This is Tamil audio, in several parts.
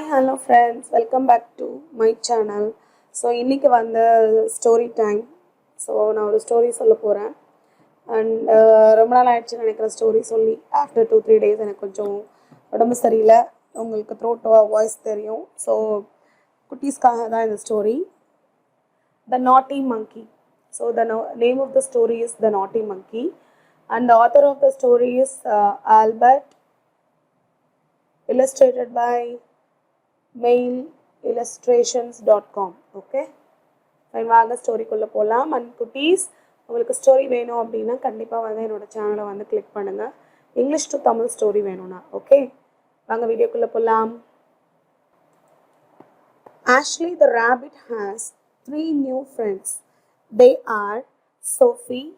hello friends, welcome back to my channel. So இன்னைக்கு வந்து ஸ்டோரி டைம். ஸோ நான் ஒரு ஸ்டோரி சொல்ல போகிறேன். அண்ட் ரொம்ப நாள் ஆயிடுச்சுன்னு நினைக்கிற ஸ்டோரி சொல்லி ஆஃப்டர் 2-3 days எனக்கு கொஞ்சம் உடம்பு சரியில்லை. உங்களுக்கு த்ரோட் வாய்ஸ் தெரியும். ஸோ குட்டீஸ்க்காக தான் இந்த story. The Naughty Monkey. So the name of the story is The Naughty Monkey. And the author of the story is Albert, illustrated by mailillustrations.com. Okay fine, வாங்க ஸ்டோரிக்குள்ளே போகலாம். அண்ட் குட்டீஸ், உங்களுக்கு ஸ்டோரி வேணும் அப்படின்னா கண்டிப்பாக வந்து என்னோடய சேனலை வந்து கிளிக் பண்ணுங்கள். இங்கிலீஷ் டு தமிழ் ஸ்டோரி வேணும்னா. ஓகே, வாங்க வீடியோக்குள்ளே போகலாம். Ashley the rabbit has 3 new friends. They are Sophie,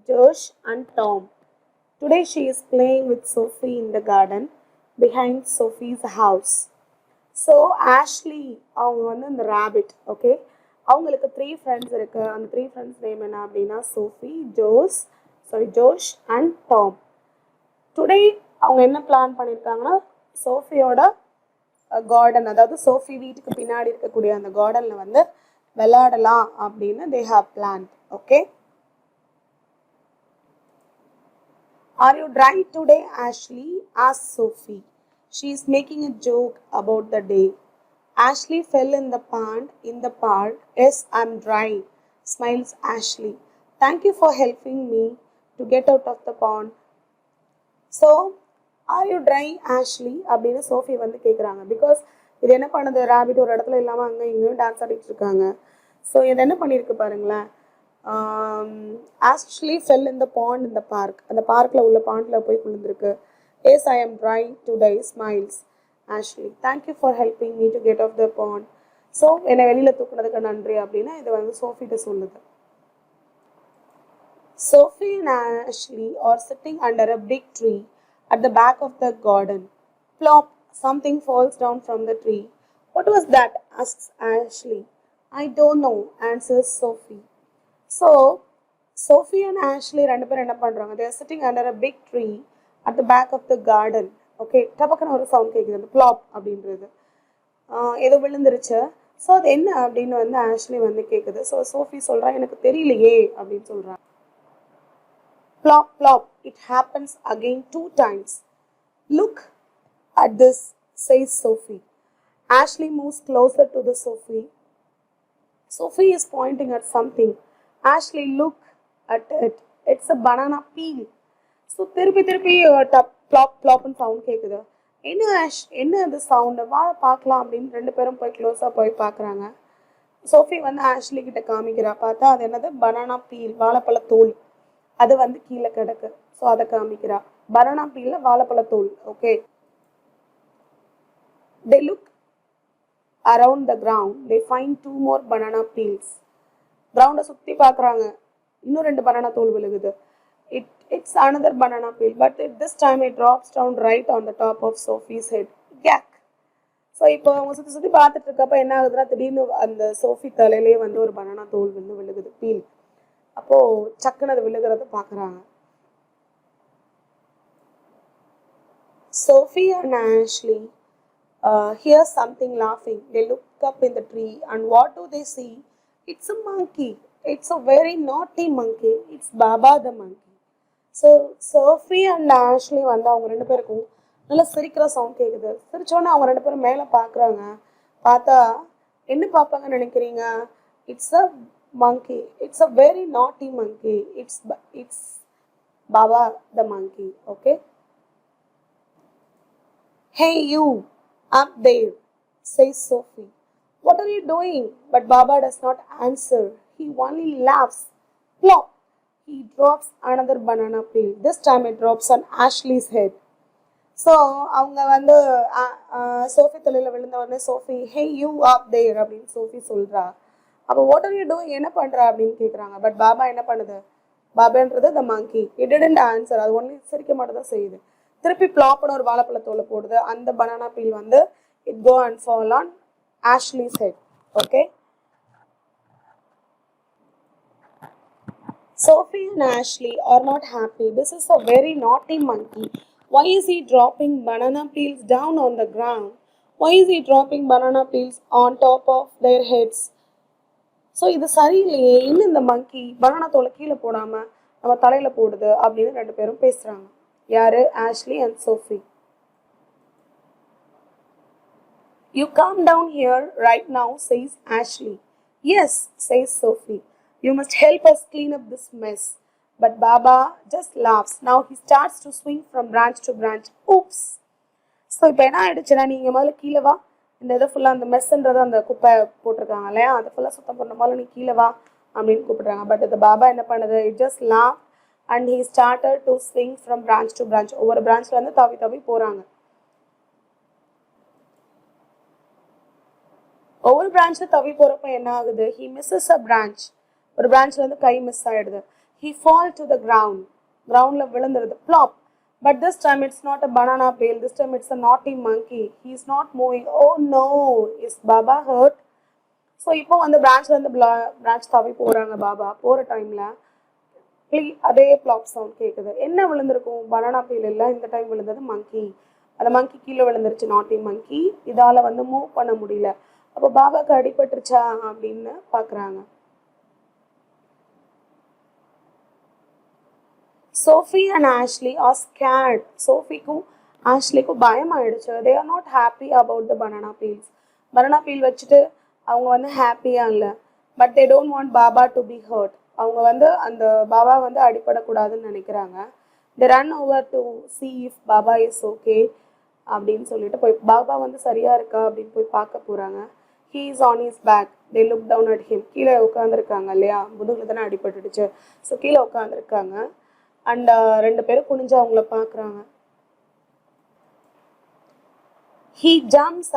Josh and Tom. Today she is playing with Sophie in the garden behind Sophie's house. So Ashley அவங்க வந்து இந்த ரேபிட். ஓகே, அவங்களுக்கு 3 ஃப்ரெண்ட்ஸ் இருக்குது. அந்த 3 ஃப்ரெண்ட்ஸ் நேம் என்ன அப்படின்னா Sophie, Josh and Tom. Today அவங்க என்ன பிளான் பண்ணியிருக்காங்கன்னா சோஃபியோட கார்டன், அதாவது சோஃபி வீட்டுக்கு பின்னாடி இருக்கக்கூடிய அந்த கார்டனில் வந்து விளையாடலாம் அப்படின்னு they have planned. Okay, are you dry today, Ashley? asked Sophie. She is making a joke about the day. Ashley fell in the pond in the park. Yes, I'm dry, smiles Ashley. Thank you for helping me to get out of the pond. So, are you dry, Ashley? அப்படின்னு சோஃபி வந்து கேட்குறாங்க. பிகாஸ் இது என்ன பண்ணுது, ரேபிட் ஒரு இடத்துல இல்லாமல் அங்கே இங்கேயும் டான்ஸ் ஆடிட்டு இருக்காங்க. ஸோ இது என்ன பண்ணியிருக்கு பாருங்களேன். Ashley fell in the pond in the park. அந்த பார்க்கில் உள்ள பாண்டில் போய் விழுந்திருக்கு. Yes, I am dry today, smiles Ashley. Thank you for helping me to get off the pond. So, என்னை வெளியில் தூக்குனதுக்கு நன்றி அப்படின்னு இது வந்து சோஃபிட்ட சொல்லுது. Sophie and Ashley are sitting under a big tree at the back of the garden. Plop, something falls down from the tree. What was that? asks Ashley. I don't know, answers Sophie. So, Sophie and Ashley ரெண்டு பேரும் என்ன பண்ணுறாங்க, they are sitting under a big tree at the back of the garden. Okay, டபக்குன்னு ஒரு சவுண்ட் கேட்குது, அந்த ப்ளாப் அப்படின்றது ஏதோ விழுந்துருச்சு. ஸோ அது என்ன அப்படின்னு வந்து ஆஷ்லி வந்து கேட்குது. ஸோ சோஃபி சொல்கிறா, எனக்கு தெரியலையே அப்படின்னு சொல்கிறான். Flop flop, it happens again 2 times. Look at this, says Sophie. Ashley moves closer to the Sophie. Sophie is pointing at something. Ashley, look at it. It's a banana peel. So திருப்பி ப்ளாப் ப்ளாப்னு சவுண்ட் கேட்குது. என்ன அது சவுண்டு, வா பார்க்கலாம் அப்படின்னு 2 பேரும் போய் க்ளோஸாக போய் பார்க்குறாங்க. சோஃபி வந்து ஆஷ்லி கிட்ட காமிக்கிறா. பார்த்தா அது என்னது, பனானா பீல், வாழைப்பழத்தோல். அது வந்து கீழே கிடக்கு. ஸோ அதை காமிக்கிறா. பனானா பீலில் வாழைப்பழத்தோல். Okay, they look around the ground. They find 2 more banana peels. கிரவுண்டை சுற்றி பார்க்குறாங்க. இன்னும் 2 பனானா தோல் விழுகுது. It's another banana peel, but this time it drops down right on the top of Sophie's head. Yak. So இப்போ அவங்க சுற்றி பார்த்துட்டு இருக்கப்ப என்ன ஆகுதுன்னா, திடீர்னு அந்த சோஃபி தலையிலே வந்து ஒரு பனானா தோல் வந்து விழுகுது, பீல். அப்போது சக்குன்னு அது விழுகிறத பார்க்குறாங்க. Sophie and Ashley hear something laughing. They look up in the tree and what do they see? It's a monkey. It's a very naughty monkey. It's Baba the monkey. So Sophie and Ashley வந்து அவங்க 2 பேருக்கும் நல்லா சிரிக்கிற சவுண்ட் கேட்குது. சிரிச்சோன்னே அவங்க 2 பேரும் மேலே பார்க்குறாங்க. பார்த்தா என்ன பார்ப்பாங்கன்னு நினைக்கிறீங்க? It's a monkey. It's a very naughty monkey. It's Baba the monkey. Okay. Hey you, up there, says Sophie. What are you doing? But Baba does not answer. He only laughs. Plop. He drops another banana peel. This time it drops on Ashley's head. So அவங்க வந்து சோஃபி தலையில் விழுந்த உடனே சோஃபி, ஹே யூ அப் தேர் அப்படின்னு சோஃபி சொல்கிறா. அப்போ வாட் ஆர் யூ டூயிங், என்ன பண்ணுறா அப்படின்னு கேட்குறாங்க. பட் பாபா என்ன பண்ணுது, பாபான்றது த மங்கி, இட் டிடன்ட் ஆன்சர். அது ஒன்லி சிரிக்க மட்டும் தான் செய்யுது. திருப்பி ப்ளாப்னு ஒரு வாழைப்பழத்தோலை போடுது. அந்த பனானா பீல் வந்து it go and fall on Ashley's head. Okay, Sophie and Ashley are not happy. This is a very naughty monkey. Why is he dropping banana peels down on the ground? Why is he dropping banana peels on top of their heads? So இது சரியில்லையே, இன்னும் இந்த மங்கி பனானா தோலை கீழே போடாமல் நம்ம தலையில் போடுது அப்படின்னு ரெண்டு பேரும் பேசுகிறாங்க. யார்? Ashley and Sophie. You come down here right now, says Ashley. Yes, says Sophie. You must help us clean up this mess. But Baba just laughs. Now he starts to swing from branch to branch. Oops. So இப்போ என்ன ஆகிடுச்சுன்னா, நீங்கள் முதல்ல கீழே வா, இந்த இதை ஃபுல்லாக அந்த மெஸ்ஸுன்றது அந்த குப்பை போட்டிருக்காங்க இல்லையா, அதை ஃபுல்லாக சுத்தம் பண்ண போல நீ கீழே வா அப்படின்னு கூப்பிட்றாங்க. பட் இந்த பாபா என்ன பண்ணுது? It just laugh and he started to swing from branch to branch. ஒவ்வொரு பிரான்ச்லேருந்து தவி தவி போகிறாங்க. ஒவ்வொரு பிரான்ச்சில் தவி போகிறப்ப என்ன ஆகுது? He misses a branch. ஒரு பிரான்ச்லேருந்து கை மிஸ் ஆகிடுது. He fall to the ground. கிரவுண்டில் விழுந்துடுது. Plop. But this time it's not a banana peel. This time it's a naughty monkey. He's not moving. Oh no! Is Baba hurt? So இப்போ வந்து பிரான்ச்லேருந்து பிரான்ச் தவி போகிறாங்க. பாபா போகிற டைமில் அதே ப்ளாப் சவுண்ட் கேட்குது. என்ன விழுந்திருக்கும்? பனானா பீல் இல்லை, இந்த டைம் விழுந்தது மங்கி. அந்த மங்கி கீழே விழுந்துருச்சு, நாட்டி மங்கி. இதால் வந்து மூவ் பண்ண முடியல. அப்போ பாபாவுக்கு அடிபட்டுருச்சா அப்படின்னு பார்க்குறாங்க. Sophie and Ashley are scared. Sophieக்கும் ஆஷ்லிக்கும் பயம் ஆயிடுச்சு. They are not happy about the banana peels. banana peel வச்சுட்டு அவங்க வந்து ஹாப்பியாக இல்லை. But they don't want Baba to be hurt. அவங்க வந்து அந்த பாபா வந்து அடிபடக்கூடாதுன்னு நினைக்கிறாங்க. They run over to see if Baba is okay அப்படின்னு சொல்லிட்டு போய் பாபா வந்து சரியாக இருக்கா அப்படின்னு போய் பார்க்க போகிறாங்க. He is on his back. They look down at him. கீழே உட்காந்துருக்காங்க இல்லையா, முதுகில் தானே அடிபட்டுடுச்சு. ஸோ கீழே உட்காந்துருக்காங்க. அண்ட் ரெண்டு பேரும் குனிஞ்சு அவங்கள பார்க்குறாங்க. He jumps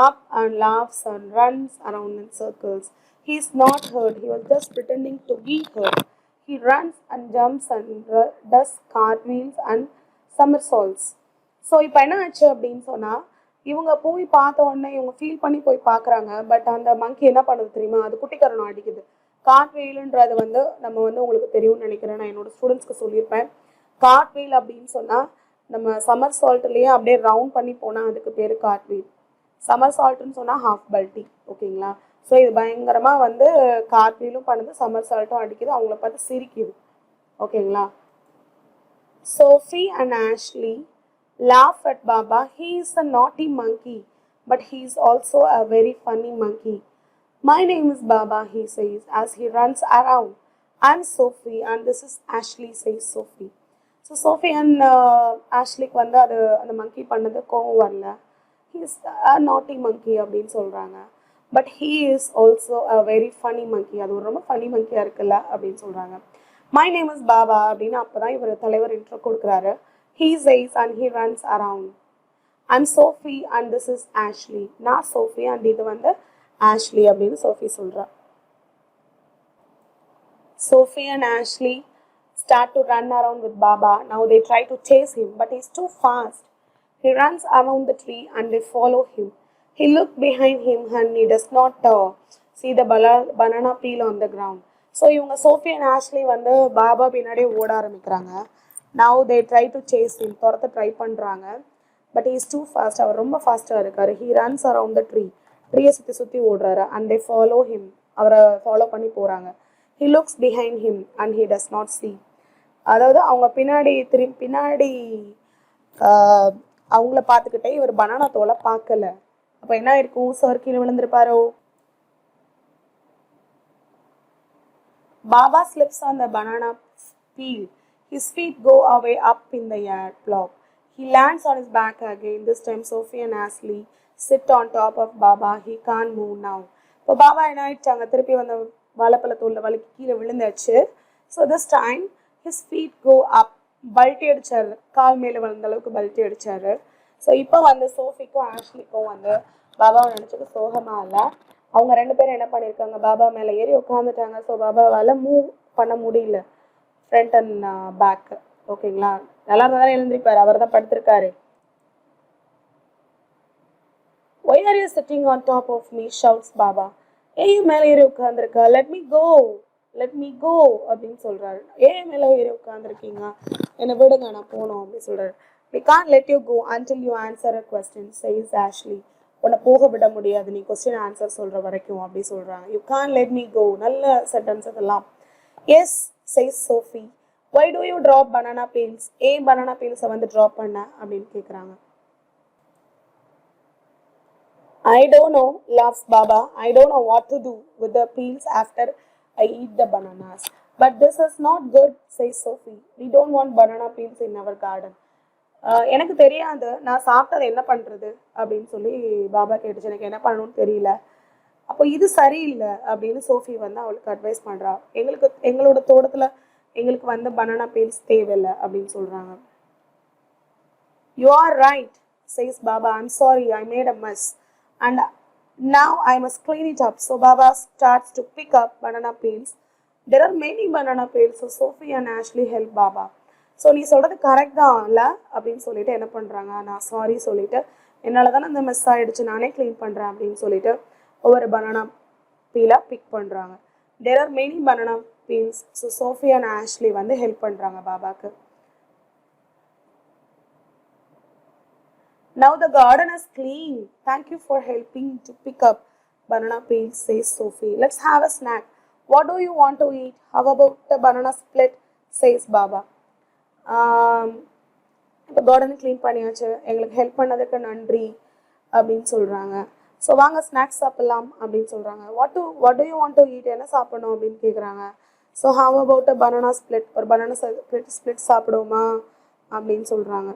up and laughs and runs around in circles. He is not hurt. He was just pretending to be hurt. He runs and jumps and does cartwheels and somersaults. So இப்போ என்ன ஆச்சு அப்படின்னு சொன்னால், இவங்க போய் பார்த்த உடனே இவங்க ஃபீல் பண்ணி போய் பார்க்குறாங்க. பட் அந்த மங்கி என்ன பண்ணுது தெரியுமா? அது குட்டிக்கரணம் அடிக்குது. கார்ட்வெயிலுன்றது வந்து நம்ம வந்து உங்களுக்கு தெரியும்னு நினைக்கிறேன். நான் என்னோடய ஸ்டூடெண்ட்ஸ்க்கு சொல்லியிருப்பேன். கார்ட்வெயில் அப்படின்னு சொன்னால் நம்ம சம்மர் சால்ட்லேயே அப்படியே ரவுண்ட் பண்ணி போனால் அதுக்கு பேர் கார்ட்வெயில். சம்மர் சால்ட்டுன்னு சொன்னால் ஹாஃப் பல்ட்டி. ஓகேங்களா? ஸோ இது பயங்கரமாக வந்து கார்ட்வெயிலும் பண்ணுது, சம்மர் சால்ட்டும் அடிக்குது, அவங்கள பார்த்து சிரிக்குது. ஓகேங்களா? Sophie and Ashley laugh at Baba. He is a naughty monkey, but he is also a very funny monkey. My name is Baba, he says as he runs around. I'm Sophie and this is Ashley, says Sophie. So Sophie and Ashley வந்து அது அந்த monkey பண்ணது கோவம் வரல. He is a naughty monkey அப்படின்னு சொல்கிறாங்க. But he is also a very funny monkey. அது ஒரு ரொம்ப ஃபன்னி மங்கியாக இருக்குல்ல அப்படின்னு சொல்கிறாங்க. My name is Baba அப்படின்னு அப்போ தான் இவர் தலைவர் இன்ட்ரோ கொடுக்குறாரு. He says and he runs around. I'm Sophie and this is Ashley. நான் Sophie and இது வந்து Ashley அப்படின்னு Sophie சொல்கிறா. Sophie and Ashley start to run around with Baba. Now they try to chase him, but he's too fast. He runs around the tree and they follow him. He looks behind him and he does not see the banana peel on the ground. So இவங்க Sophie and Ashley வந்து பாபா பின்னாடி ஓட ஆரம்பிக்கிறாங்க. Now they try to chase him. துரத்த ட்ரை பண்ணுறாங்க. But he is too fast. அவர் ரொம்ப ஃபாஸ்ட்டாக இருக்கார். He runs around the tree. ட்ரீயை சுற்றி சுற்றி ஓடுறாரு. And they follow him. அவரை ஃபாலோ பண்ணி போகிறாங்க. He looks behind him and he does not see. அதாவது அவங்க பின்னாடி அவங்கள பார்த்துக்கிட்டே இவர் பனானா தோலை பார்க்கல. அப்போ என்ன இருக்கும்? சார் கீழே விழுந்திருப்பாரோ? Baba slips on the banana peel. His feet go away up in the air. Plop. He lands on his back again. This time Sophie and Ashley sit on top of Baba. He can't move now. இப்போ பாபா என்ன ஆயிடுச்சாங்க? திருப்பி வந்து வாழைப்பழத்தூளில் வலிக்கு கீழே விழுந்தாச்சு. So this time his feet go up. பல்ட்டி அடிச்சாரு. கால் மேலே விழுந்த அளவுக்கு பல்ட்டி அடிச்சாரு. ஸோ இப்போ வந்து சோஃபிக்கும் ஆஷ்லிக்கும் வந்து பாபாவை நினச்சிட்டு சோகமாக இல்லை. அவங்க ரெண்டு பேரும் என்ன பண்ணியிருக்காங்க? பாபா மேலே ஏறி உட்காந்துட்டாங்க. ஸோ பாபாவால் மூவ் பண்ண முடியல, ஃப்ரண்ட் அண்ட் பேக்கு. ஓகேங்களா? நல்லா இருந்தால் தான் எழுந்திருப்பார். அவர் தான் படுத்திருக்காரு. Why are you sitting on top of me? Shouts Baba. ஏன் மேலே ஏறி உட்காந்துருக்கா? Let me go, let me go அப்படின்னு சொல்கிறாரு. ஏன் மேலே ஏறி உட்காந்துருக்கீங்க? என்னை விடுங்க, நான் போகணும் அப்படின்னு சொல்கிறாரு. We can't let you go until you answer a question, says Ashley. உன்னை போக விட முடியாது நீ கொஸ்டின் ஆன்சர் சொல்ற வரைக்கும் அப்படி சொல்றாங்க. You can't let me go. நல்ல சென்டென்ஸ் அதெல்லாம். Yes, says Sophie. Why do you drop banana peels? ஏன் banana peels வந்து drop பண்ண அப்படின்னு கேக்குறாங்க. I don't know, laughs Baba. I don't know what to do with the peels after I eat the bananas. But this is not good, says Sophie. We don't want banana peels in our garden. எனக்கு தெரியாது நான் சாப்பிட்டது என்ன பண்ணுறது அப்படின்னு சொல்லி பாபா கேட்டுச்சு. எனக்கு என்ன பண்ணணும்னு தெரியல. அப்போ இது சரியில்லை அப்படின்னு சோஃபி வந்து அவளுக்கு அட்வைஸ் பண்ணுறா. எங்களோட தோட்டத்தில் எங்களுக்கு வந்து பனானா பீல்ஸ் தேவையில்லை அப்படின்னு சொல்கிறாங்க. You are right, says Baba. I'm sorry, I made a mess. And now I must clean it up. So Baba starts to pick up banana peels. There are many banana peels. So Sophie and Ashley help Baba. So நீ சொல்கிறது கரெக்ட் தான் இல்லை அப்படின்னு சொல்லிட்டு என்ன பண்ணுறாங்க, நான் சாரி சொல்லிவிட்டு என்னால் தானே அந்த மிஸ் ஆகிடுச்சு நானே க்ளீன் பண்ணுறேன் அப்படின்னு சொல்லிட்டு ஒவ்வொரு பனானா பீலாக பிக் பண்ணுறாங்க. There are many banana peels. So Sophie and Ashley வந்து ஹெல்ப் பண்ணுறாங்க பாபாக்கு. Now the garden is clean. Thank you for helping to pick up banana peels, says Sophie. Let's have a snack. What do you want to eat? How about the banana split, says Baba. இப்போ கார்டனை க்ளீன் பண்ணியாச்சு, எங்களுக்கு ஹெல்ப் பண்ணதுக்கு நன்றி அப்படின்னு சொல்கிறாங்க. ஸோ வாங்க ஸ்நாக்ஸ் சாப்பிட்லாம் அப்படின்னு சொல்கிறாங்க. What to you want to eat? என்ன சாப்பிடணும் அப்படின்னு கேட்குறாங்க. So how about a banana split, ஒரு பனானா ஸ்ப்ளிட் சாப்பிடுவோமா அப்படின்னு சொல்கிறாங்க.